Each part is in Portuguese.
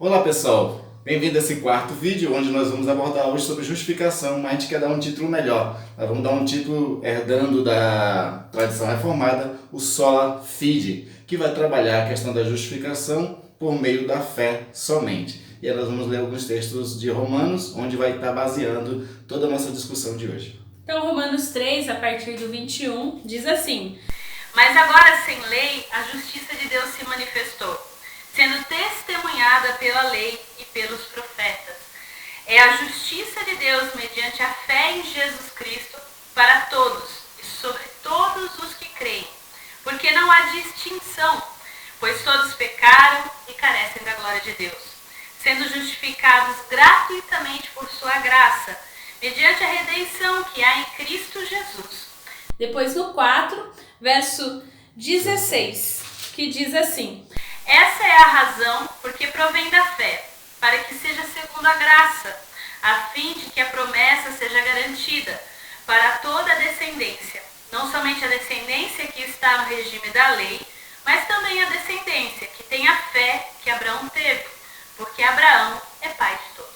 Olá pessoal, bem-vindo a esse quarto vídeo onde nós vamos abordar hoje sobre justificação, mas a gente quer dar um título melhor. Nós vamos dar um título herdando da tradição reformada, o Sola Fide, que vai trabalhar a questão da justificação por meio da fé somente. E aí nós vamos ler alguns textos de Romanos, onde vai estar baseando toda a nossa discussão de hoje. Então Romanos 3, a partir do 21, diz assim: Mas agora sem lei, a justiça de Deus se manifestou, sendo testemunhada pela lei e pelos profetas. É a justiça de Deus mediante a fé em Jesus Cristo para todos e sobre todos os que creem, porque não há distinção, pois todos pecaram e carecem da glória de Deus, sendo justificados gratuitamente por sua graça, mediante a redenção que há em Cristo Jesus. Depois no 4, verso 16, que diz assim: Essa é a razão porque provém da fé, para que seja segundo a graça, a fim de que a promessa seja garantida para toda a descendência, não somente a descendência que está no regime da lei, mas também a descendência que tem a fé que Abraão teve, porque Abraão é pai de todos.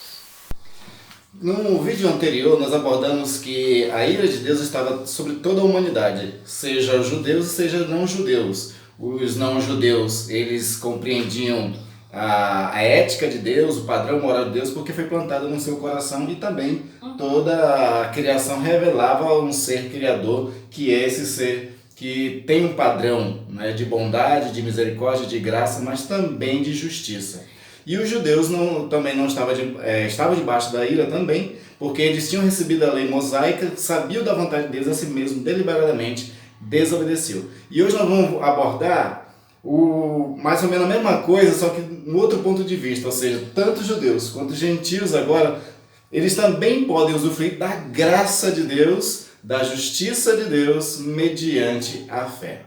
No vídeo anterior, nós abordamos que a ira de Deus estava sobre toda a humanidade, seja judeus, seja não-judeus. Os não-judeus, eles compreendiam a ética de Deus, o padrão moral de Deus, porque foi plantado no seu coração, e também toda a criação revelava um ser criador, que é esse ser que tem um padrão, né, de bondade, de misericórdia, de graça, mas também de justiça. E os judeus também não estavam debaixo da ira também, porque eles tinham recebido a lei mosaica, sabiam da vontade de Deus, assim mesmo, deliberadamente desobedeceu. E hoje nós vamos abordar mais ou menos a mesma coisa, só que no outro ponto de vista, ou seja, tanto judeus quanto gentios agora, eles também podem usufruir da graça de Deus, da justiça de Deus, mediante a fé.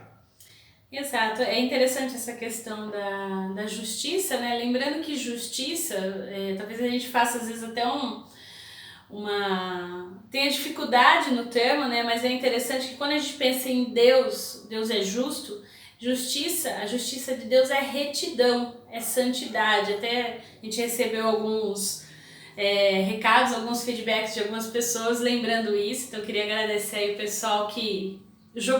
Exato, é interessante essa questão da justiça, né? Lembrando que justiça, talvez a gente faça às vezes até tenha dificuldade no termo, né? Mas é interessante que quando a gente pensa em Deus, Deus é justo, a justiça de Deus é retidão, é santidade. Até a gente recebeu alguns recados, alguns feedbacks de algumas pessoas lembrando isso, então eu queria agradecer aí o pessoal que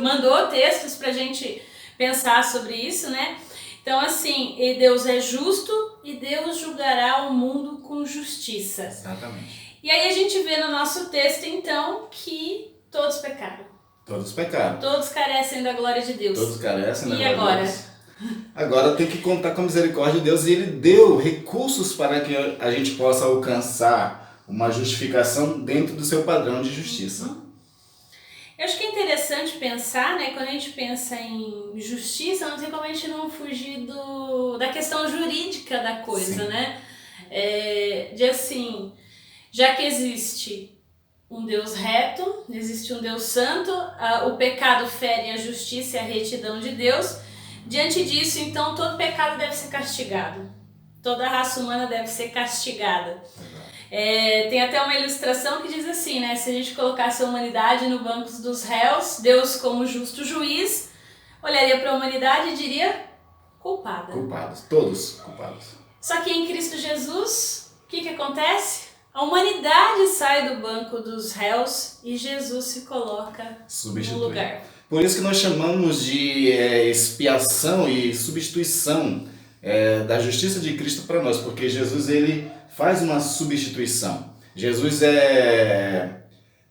mandou textos pra gente pensar sobre isso, né? Então, assim, Deus é justo e Deus julgará o mundo com justiça. Exatamente. E aí a gente vê no nosso texto, então, que todos pecaram. Todos pecaram. Todos carecem da glória de Deus. Todos carecem da glória glória de Deus. E agora? Agora tem que contar com a misericórdia de Deus, e Ele deu recursos para que a gente possa alcançar uma justificação dentro do seu padrão de justiça. Eu acho que é interessante pensar, né, quando a gente pensa em justiça, não tem como a gente não fugir da questão jurídica da coisa, Sim. né? De assim, já que existe um Deus reto, existe um Deus santo, o pecado fere a justiça e a retidão de Deus. Diante disso, então, todo pecado deve ser castigado. Toda a raça humana deve ser castigada. Tem até uma ilustração que diz assim, né? Se a gente colocasse a humanidade no banco dos réus, Deus, como justo juiz, olharia para a humanidade e diria culpada. Culpados, todos culpados. Só que em Cristo Jesus, o que acontece? A humanidade sai do banco dos réus e Jesus se coloca no lugar. Por isso que nós chamamos de expiação e substituição da justiça de Cristo para nós, porque Jesus, ele faz uma substituição. Jesus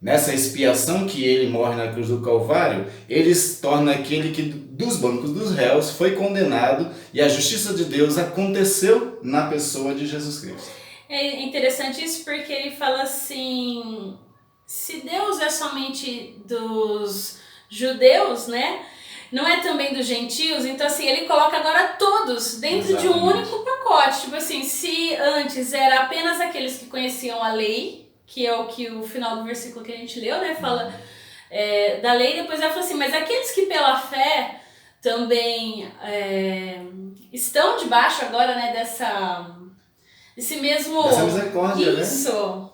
nessa expiação que ele morre na cruz do Calvário, ele se torna aquele que dos bancos dos réus foi condenado, e a justiça de Deus aconteceu na pessoa de Jesus Cristo. É interessante isso porque ele fala assim, se Deus é somente dos judeus, né? Não é também dos gentios, então assim, ele coloca agora todos dentro de um único pacote. Tipo assim, se antes era apenas aqueles que conheciam a lei, que é o que o final do versículo que a gente leu, né, fala da lei, depois ela fala assim, mas aqueles que pela fé também estão debaixo agora, né, dessa misericórdia, isso, né?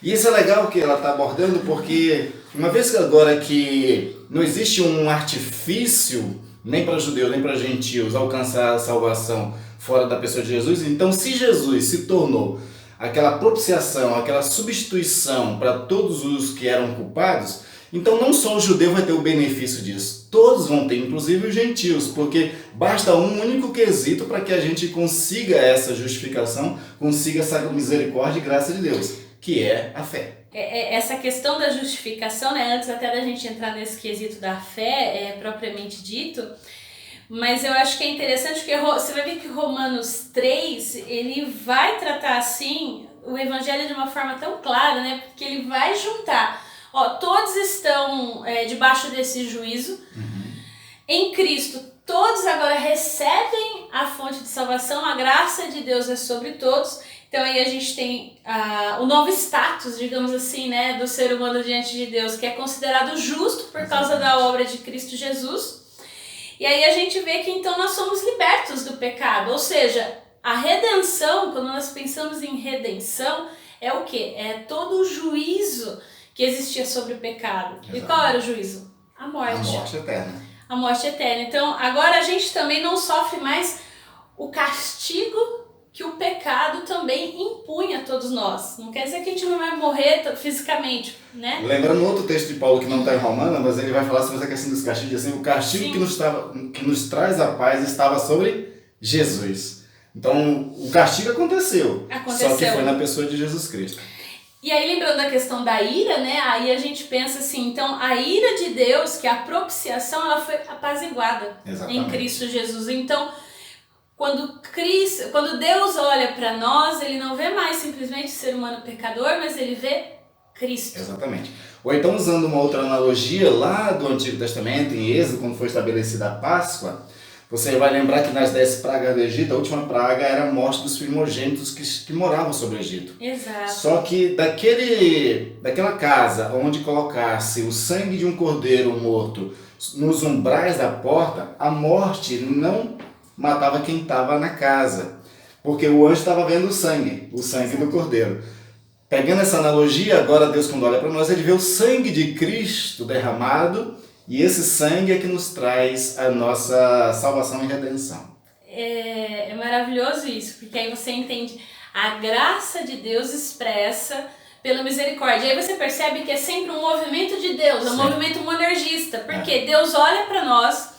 E isso é legal que ela está abordando, porque uma vez que agora que não existe um artifício nem para judeus nem para gentios alcançar a salvação fora da pessoa de Jesus. Então, se Jesus se tornou aquela propiciação, aquela substituição para todos os que eram culpados, então não só o judeu vai ter o benefício disso, todos vão ter, inclusive os gentios, porque basta um único quesito para que a gente consiga essa justificação, consiga essa misericórdia e graça de Deus, que é a fé. Essa questão da justificação, né, antes até da gente entrar nesse quesito da fé, propriamente dito, mas eu acho que é interessante porque você vai ver que Romanos 3, ele vai tratar assim o evangelho de uma forma tão clara, né, porque ele vai juntar, todos estão debaixo desse juízo, em Cristo todos agora recebem a fonte de salvação, a graça de Deus é sobre todos. Então aí a gente tem o novo status, digamos assim, né, do ser humano diante de Deus, que é considerado justo por causa da obra de Cristo Jesus. E aí a gente vê que então nós somos libertos do pecado, ou seja, a redenção, quando nós pensamos em redenção, é o quê? É todo o juízo que existia sobre o pecado. Exatamente. E qual era o juízo? A morte. A morte eterna. A morte eterna. Então agora a gente também não sofre mais o castigo que o pecado também impunha a todos nós. Não quer dizer que a gente não vai morrer fisicamente, né? Lembrando outro texto de Paulo que não está em Romana, mas ele vai falar sobre essa questão dos castigos, assim, o castigo que nos traz a paz estava sobre Jesus. Então, o castigo aconteceu. Só que foi na pessoa de Jesus Cristo. E aí, lembrando da questão da ira, né? Aí a gente pensa assim, então, a ira de Deus, que é a propiciação, ela foi apaziguada. Exatamente. Em Cristo Jesus. Então, quando Deus olha para nós, ele não vê mais simplesmente o ser humano pecador, mas ele vê Cristo. Exatamente. Ou então, usando uma outra analogia lá do Antigo Testamento, em Êxodo, quando foi estabelecida a Páscoa, você vai lembrar que nas 10 pragas do Egito, a última praga era a morte dos primogênitos que moravam sobre o Egito. Exato. Só que daquela casa onde colocasse o sangue de um cordeiro morto nos umbrais da porta, a morte não matava quem estava na casa, porque o anjo estava vendo o sangue do cordeiro. Pegando essa analogia, agora Deus, quando olha para nós, ele vê o sangue de Cristo derramado, e esse sangue é que nos traz a nossa salvação e redenção. É maravilhoso isso, porque aí você entende a graça de Deus expressa pela misericórdia. Aí você percebe que é sempre um movimento de Deus, é um movimento monergista, porque Deus olha para nós,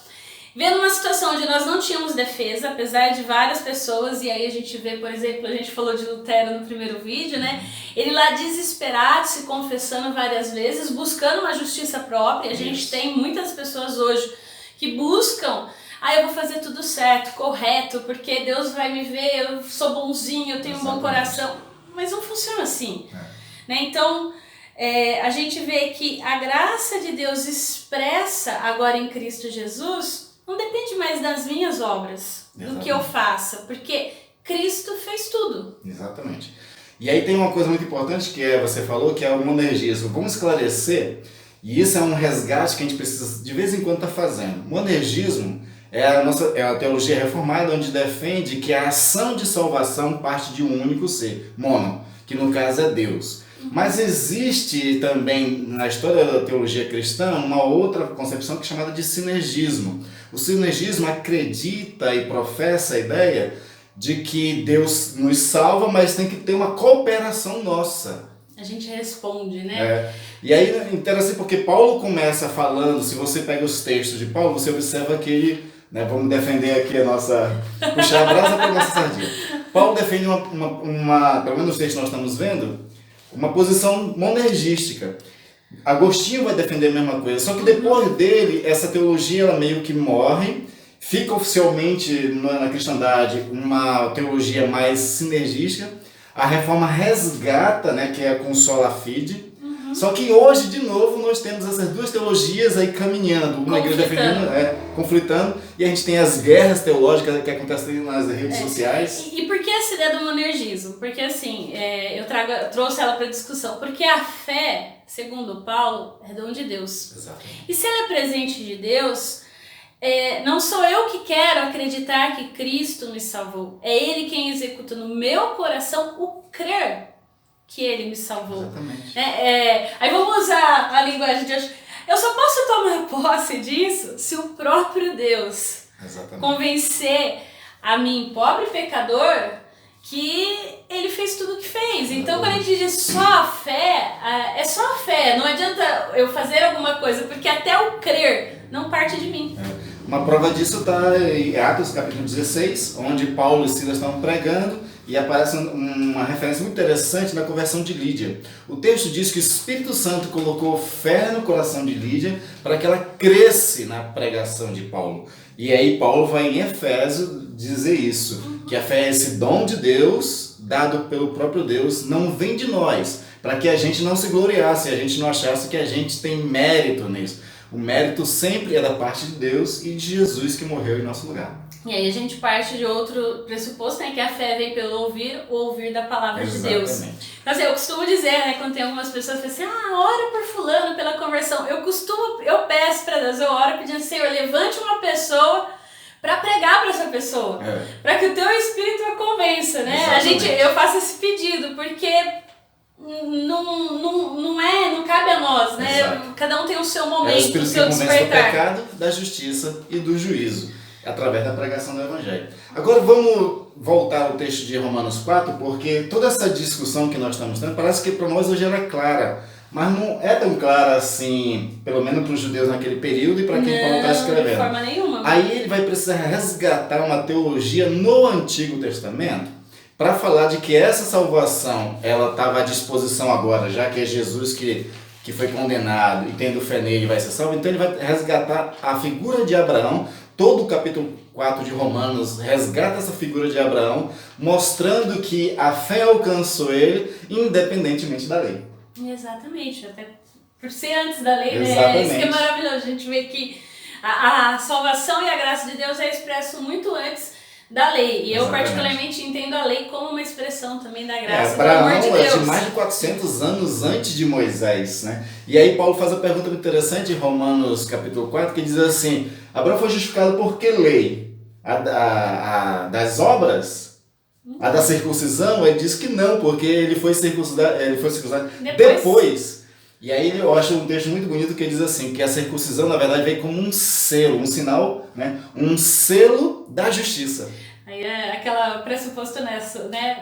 vê numa situação onde nós não tínhamos defesa, apesar de várias pessoas, e aí a gente vê, por exemplo, a gente falou de Lutero no primeiro vídeo, né? Ele lá desesperado, se confessando várias vezes, buscando uma justiça própria. A gente tem muitas pessoas hoje que buscam, eu vou fazer tudo certo, correto, porque Deus vai me ver, eu sou bonzinho, eu tenho um bom coração. Mas não funciona assim. Né? Então, a gente vê que a graça de Deus expressa agora em Cristo Jesus não depende mais das minhas obras, do que eu faça, porque Cristo fez tudo. Exatamente. E aí tem uma coisa muito importante que você falou, que é o monergismo. Vamos esclarecer, e isso é um resgate que a gente precisa de vez em quando estar fazendo. Monergismo é a teologia reformada, onde defende que a ação de salvação parte de um único ser, mono, que no caso é Deus. Mas existe também na história da teologia cristã uma outra concepção que é chamada de sinergismo. O sinergismo acredita e professa a ideia de que Deus nos salva, mas tem que ter uma cooperação nossa. A gente responde, né? E aí é interessante porque Paulo começa falando, se você pega os textos de Paulo, você observa que ele, vamos defender aqui a nossa, puxar a brasa para a nossa sardinha. Paulo defende pelo menos os textos que nós estamos vendo, uma posição monergística. Agostinho vai defender a mesma coisa, só que depois dele, essa teologia ela meio que morre, fica oficialmente na cristandade uma teologia mais sinergística, a reforma resgata, que é a consola fide, só que hoje, de novo, nós temos essas duas teologias aí caminhando, uma igreja defendendo, conflitando, e a gente tem as guerras teológicas que acontecem nas redes sociais. E por que essa ideia do monergismo? Porque assim, eu trouxe ela para discussão, porque a fé, segundo Paulo, é dom de Deus. Exatamente. E se ela é presente de Deus, não sou eu que quero acreditar que Cristo me salvou, é Ele quem executa no meu coração o crer que Ele me salvou. Exatamente. Aí vamos usar a linguagem de hoje. Eu só posso tomar posse disso se o próprio Deus convencer a mim, pobre pecador, que ele fez tudo o que fez. Então, quando a gente diz só a fé, é só a fé. Não adianta eu fazer alguma coisa, porque até o crer não parte de mim. Uma prova disso está em Atos capítulo 16, onde Paulo e Silas estão pregando e aparece uma referência muito interessante na conversão de Lídia. O texto diz que o Espírito Santo colocou fé no coração de Lídia para que ela cresce na pregação de Paulo. E aí Paulo vai em Efésio dizer isso, que a fé é esse dom de Deus, dado pelo próprio Deus, não vem de nós, para que a gente não se gloriasse, a gente não achasse que a gente tem mérito nisso. O mérito sempre é da parte de Deus e de Jesus que morreu em nosso lugar. E aí a gente parte de outro pressuposto, né, que a fé vem pelo ouvir, o ouvir da palavra de Deus. Então, assim, eu costumo dizer, né, quando tem algumas pessoas que falam assim, ora por fulano pela conversão. Eu peço para Deus, eu oro pedindo, Senhor, levante uma pessoa para pregar para essa pessoa, para que o teu Espírito a convença, né? Eu faço esse pedido, porque não cabe a nós, né? Exato. Cada um tem o seu momento, o Espírito o seu que convence do despertar. pecado, da justiça e do juízo, através da pregação do Evangelho. Agora vamos voltar ao texto de Romanos 4, porque toda essa discussão que nós estamos tendo parece que para nós hoje ela é clara, mas não é tão clara assim, pelo menos para os judeus naquele período e para quem Paulo está escrevendo. De forma nenhuma. Aí ele vai precisar resgatar uma teologia no Antigo Testamento para falar de que essa salvação ela estava à disposição agora, já que é Jesus que foi condenado e tendo fé nele vai ser salvo. Então ele vai resgatar a figura de Abraão. Todo o capítulo 4 de Romanos resgata essa figura de Abraão, mostrando que a fé alcançou ele independentemente da lei. Exatamente, até por ser antes da lei, Exatamente. né? Isso que é maravilhoso, a gente vê que a salvação e a graça de Deus é expresso muito antes da lei. E eu particularmente entendo a lei como uma expressão também da graça, do amor de Deus. É de mais de 400 anos antes de Moisés, né? E aí Paulo faz a pergunta muito interessante em Romanos capítulo 4, que diz assim, Abraão foi justificado por que lei? A das obras? A da circuncisão? Ele diz que não, porque ele foi circuncidado depois. E aí eu acho um texto muito bonito que diz assim, que a circuncisão na verdade veio como um selo, um sinal, né? Um selo da justiça. Aí é aquela pressuposto nessa, né?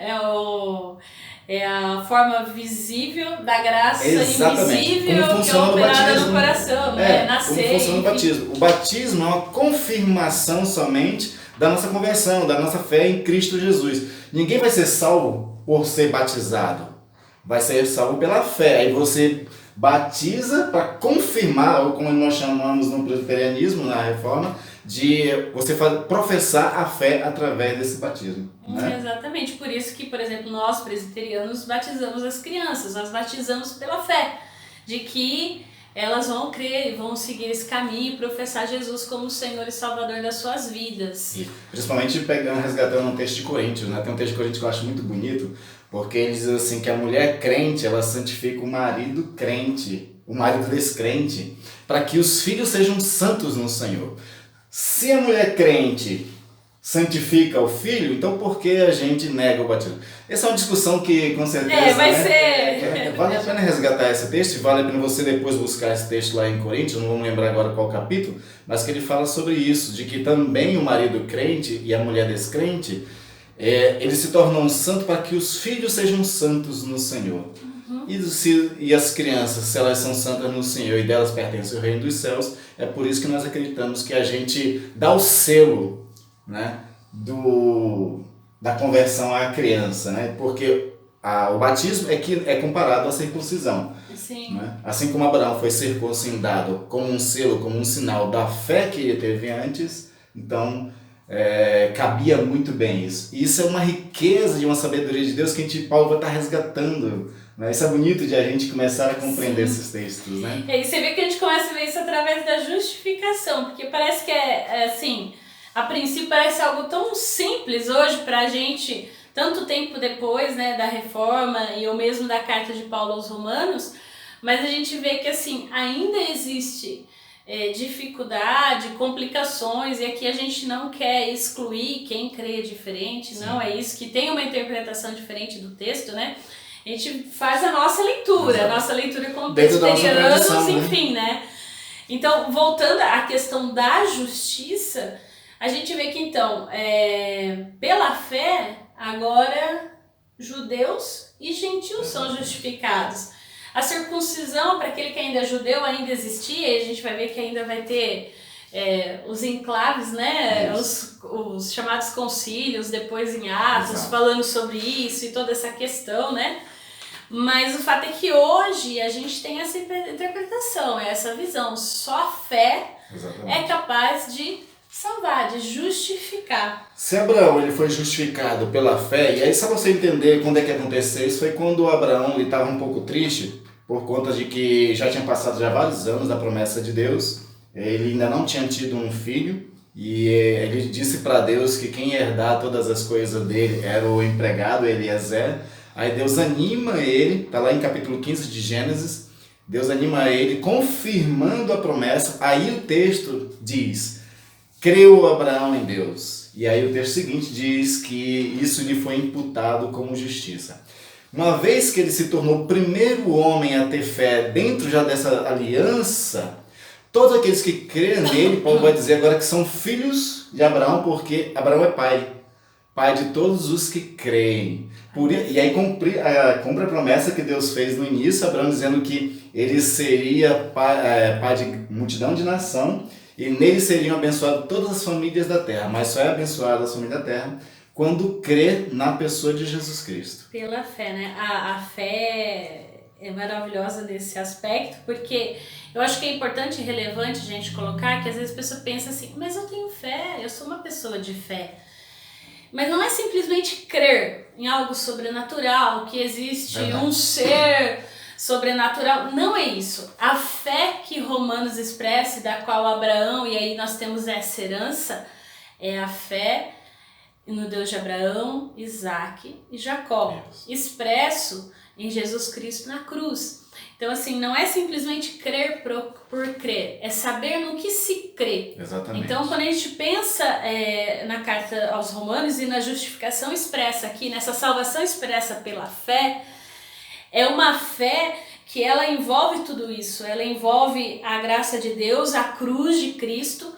É a forma visível da graça invisível que é operada no coração, né? Nascer. Como funciona o batismo. O batismo é uma confirmação somente da nossa conversão, da nossa fé em Cristo Jesus. Ninguém vai ser salvo por ser batizado. Vai ser salvo pela fé. Aí você batiza para confirmar, ou como nós chamamos no presbiterianismo, na reforma, de você professar a fé através desse batismo. Né? Exatamente, por isso que, por exemplo, nós presbiterianos batizamos as crianças, nós batizamos pela fé, de que elas vão crer, vão seguir esse caminho e professar Jesus como Senhor e Salvador das suas vidas. E, principalmente resgatando um texto de Coríntios, né? Tem um texto de Coríntios que eu acho muito bonito, porque ele diz assim que a mulher crente, ela santifica o marido crente, o marido descrente, para que os filhos sejam santos no Senhor. Se a mulher crente santifica o filho, então por que a gente nega o batismo? Essa é uma discussão que com certeza vai ser. Vale a pena resgatar esse texto, vale a pena você depois buscar esse texto lá em Coríntios, não vamos lembrar agora qual capítulo, mas que ele fala sobre isso, de que também o marido crente e a mulher descrente, eles se tornam santos para que os filhos sejam santos no Senhor. E as crianças, se elas são santas no Senhor e delas pertence o reino dos céus, é por isso que nós acreditamos que a gente dá o selo, né, da conversão à criança, né, porque o batismo é comparado à circuncisão. Sim. Né? Assim como Abraão foi circuncidado como um selo, como um sinal da fé que ele teve antes, então cabia muito bem isso. E isso é uma riqueza de uma sabedoria de Deus que Paulo vai estar resgatando. Né? Isso é bonito de a gente começar a compreender esses textos. Né? E aí você vê que a gente começa a ver isso através da justificação, porque parece que assim, a princípio parece algo tão simples hoje pra gente, tanto tempo depois, né, da reforma e ou mesmo da carta de Paulo aos Romanos, mas a gente vê que assim, ainda existe dificuldade, complicações, e aqui a gente não quer excluir quem crê diferente. Sim. Não é isso, que tem uma interpretação diferente do texto, né? A gente faz a nossa leitura, exato, a nossa leitura como presbiterianos, enfim, né? Então, voltando à questão da justiça, A gente vê que então, pela fé, agora judeus e gentios são justificados. A circuncisão, para aquele que ainda é judeu, ainda existia, e a gente vai ver que ainda vai ter os enclaves, né? Os chamados concílios, depois em Atos, Exato. falando sobre isso e toda essa questão, né? Mas o fato é que hoje a gente tem essa interpretação, essa visão. Só a fé Exatamente. é capaz de salvar, de justificar. Se Abraão ele foi justificado pela fé, e aí só você entender quando é que aconteceu isso, foi quando Abraão estava um pouco triste, por conta de que já tinha passado já vários anos da promessa de Deus, ele ainda não tinha tido um filho, e ele disse para Deus que quem ia herdar todas as coisas dele era o empregado Eliezer. Aí Deus anima ele, está lá em capítulo 15 de Gênesis, Deus anima ele confirmando a promessa. Aí o texto diz: creu Abraão em Deus. E aí o texto seguinte diz que isso lhe foi imputado como justiça. Uma vez que ele se tornou o primeiro homem a ter fé dentro já dessa aliança, todos aqueles que creem nele, Paulo vai dizer agora que são filhos de Abraão, porque Abraão é pai de todos os que creem. E aí cumpre a promessa que Deus fez no início, Abraão dizendo que ele seria pai de multidão de nação, e nele seriam abençoadas todas as famílias da terra, mas só é abençoada a família da terra quando crê na pessoa de Jesus Cristo. Pela fé, né? A fé é maravilhosa nesse aspecto, porque eu acho que é importante e relevante a gente colocar que às vezes a pessoa pensa assim, mas eu tenho fé, eu sou uma pessoa de fé. Mas não é simplesmente crer em algo sobrenatural, que existe um ser sobrenatural. Não é isso. A fé que Romanos expressa, da qual Abraão, e aí nós temos essa herança, é a fé no Deus de Abraão, Isaac e Jacó, expresso em Jesus Cristo na cruz. Então, assim, não é simplesmente crer por crer, é saber no que se crê. Exatamente. Então, quando a gente pensa na carta aos Romanos e na justificação expressa aqui, nessa salvação expressa pela fé, é uma fé que ela envolve tudo isso. Ela envolve a graça de Deus, a cruz de Cristo,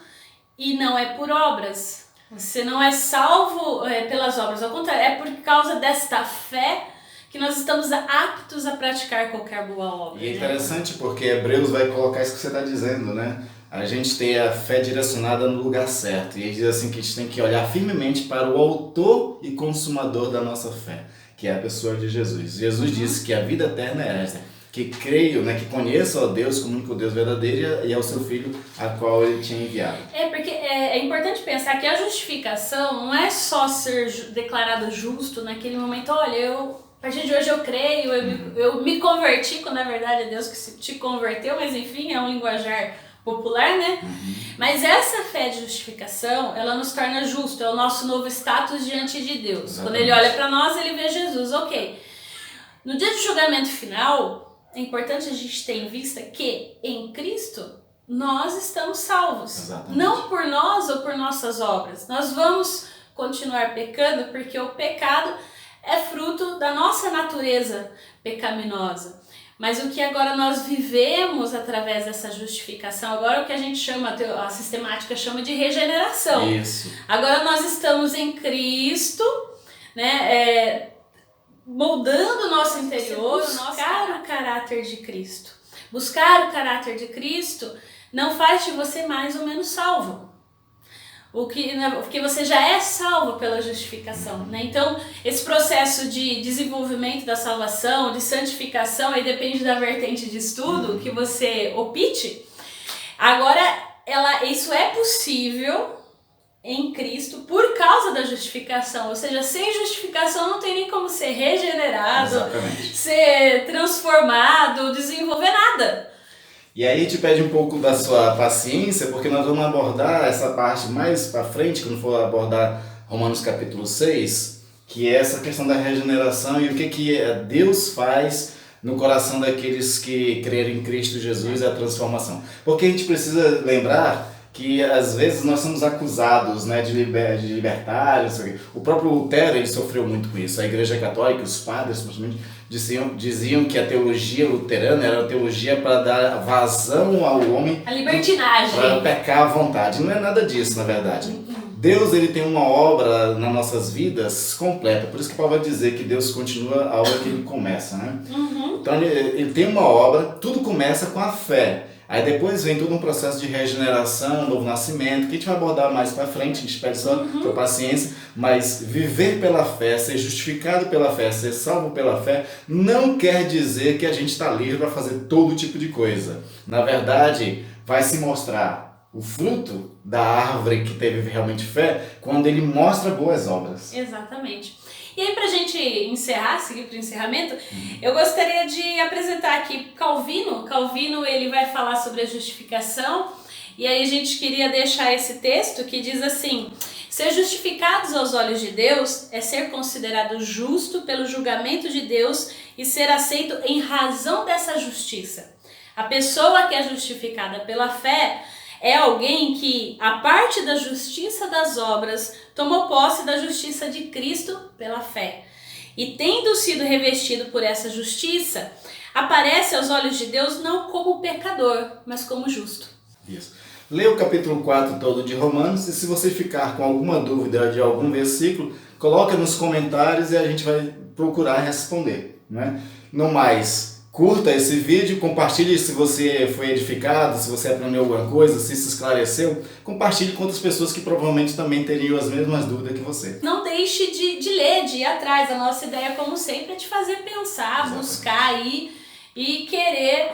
e não é por obras. Você não é salvo pelas obras, ao contrário, é por causa desta fé que nós estamos aptos a praticar qualquer boa obra. E é interessante porque Hebreus vai colocar isso que você está dizendo, né? A gente tem a fé direcionada no lugar certo. E ele diz assim que a gente tem que olhar firmemente para o autor e consumador da nossa fé, que é a pessoa de Jesus. Jesus disse que a vida eterna é esta, que creio, né, que conheça a Deus como único Deus verdadeiro e ao seu Filho, a qual ele tinha enviado. Porque é importante pensar que a justificação não é só ser declarado justo naquele momento, olha, a partir de hoje eu creio, eu me converti, quando na verdade é Deus que te converteu, mas enfim, é um linguajar popular, né? Mas essa fé de justificação, ela nos torna justo, é o nosso novo status diante de Deus. Exatamente. Quando ele olha para nós, ele vê Jesus, ok. No dia do julgamento final, é importante a gente ter em vista que em Cristo nós estamos salvos. Exatamente. Não por nós ou por nossas obras. Nós vamos continuar pecando porque o pecado é fruto da nossa natureza pecaminosa. Mas o que agora nós vivemos através dessa justificação, agora é o que a gente chama, a sistemática chama de regeneração. Isso. Agora nós estamos em Cristo, né, moldando o nosso interior, buscar o caráter de Cristo. Buscar o caráter de Cristo não faz de você mais ou menos salvo. Porque você já é salvo pela justificação, né? Então, esse processo de desenvolvimento da salvação, de santificação, aí depende da vertente de estudo que você opte. Agora, isso é possível em Cristo por causa da justificação. Ou seja, sem justificação não tem nem como ser regenerado, exatamente, ser transformado, desenvolver nada. E aí a gente pede um pouco da sua paciência, porque nós vamos abordar essa parte mais para frente, quando for abordar Romanos capítulo 6, que é essa questão da regeneração e o que Deus faz no coração daqueles que creram em Cristo Jesus, a transformação. Porque a gente precisa lembrar que às vezes nós somos acusados, né, de libertários. O próprio Lutero ele sofreu muito com isso. A Igreja Católica, os padres, principalmente, diziam que a teologia luterana era a teologia para dar vazão ao homem, a libertinagem, para pecar à vontade. Não é nada disso, na verdade. Deus ele tem uma obra nas nossas vidas completa. Por isso que Paulo vai dizer que Deus continua a obra que ele começa, né? Então ele tem uma obra, tudo começa com a fé. Aí depois vem todo um processo de regeneração, novo nascimento, que a gente vai abordar mais pra frente, a gente pede só tua paciência, mas viver pela fé, ser justificado pela fé, ser salvo pela fé, não quer dizer que a gente está livre para fazer todo tipo de coisa. Na verdade, vai se mostrar o fruto da árvore que teve realmente fé quando ele mostra boas obras. Exatamente. E aí, pra gente encerrar, seguir para o encerramento, eu gostaria de apresentar aqui Calvino. Calvino, ele vai falar sobre a justificação, e aí a gente queria deixar esse texto que diz assim: ser justificados aos olhos de Deus é ser considerado justo pelo julgamento de Deus e ser aceito em razão dessa justiça. A pessoa que é justificada pela fé é alguém que, a parte da justiça das obras, tomou posse da justiça de Cristo pela fé. E tendo sido revestido por essa justiça, aparece aos olhos de Deus não como pecador, mas como justo. Isso. Leia o capítulo 4 todo de Romanos, e se você ficar com alguma dúvida de algum versículo, coloca nos comentários e a gente vai procurar responder, né? No mais, curta esse vídeo, compartilhe se você foi edificado, se você aprendeu alguma coisa, se esclareceu. Compartilhe com outras pessoas que provavelmente também teriam as mesmas dúvidas que você. Não deixe de ler, de ir atrás. A nossa ideia, como sempre, é te fazer pensar, exatamente, buscar aí e querer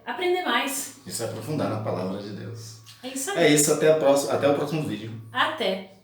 aprender mais. Isso é aprofundar na palavra de Deus. É isso aí. É isso, até o próximo vídeo. Até.